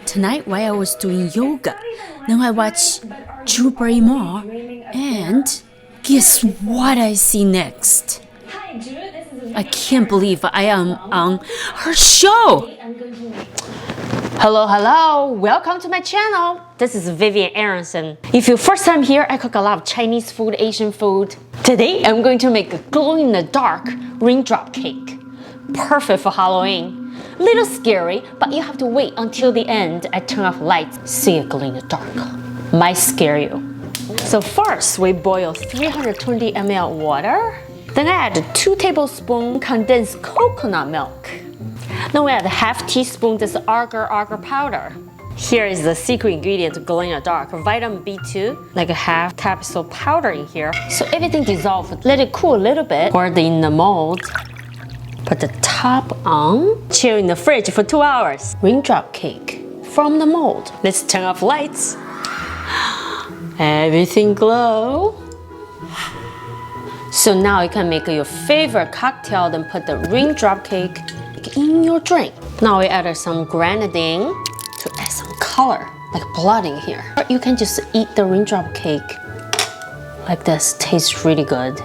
tonight while I was doing yoga. Now I watch Drew Barrymore, and guess what I see next? I can't believe I am on her show. Hello, welcome to my channel. This is Vivian Aronson. If you're first time here, I cook a lot of Chinese food, Asian food. Today, I'm going to make a glow-in-the-dark raindrop cake. Perfect for Halloween. Little scary, but you have to wait until the end. I turn off lights, see it glow in the dark. Might scare you. So first, we boil 320 ml water. Then add 2 tablespoons condensed coconut milk. Then we add half teaspoon this Agar powder. Here is the secret ingredient to glow in the dark, vitamin B2, like a half capsule powder in here. So everything dissolves, let it cool a little bit, pour it in the mold. Put the top on, chill in the fridge for 2 hours. Raindrop cake from the mold. Let's turn off lights. Everything glow. So now you can make your favorite cocktail, then put the raindrop cake in your drink. Now we add some grenadine to add some color, like blood in here. Or you can just eat the raindrop cake like this. Tastes really good.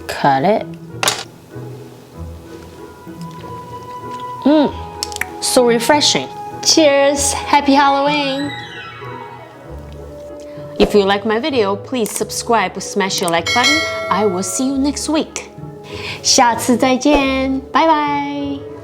Cut it. So refreshing. Cheers! Happy Halloween! If you like my video, please subscribe, smash your like button. I will see you next week. 下次再见，拜拜。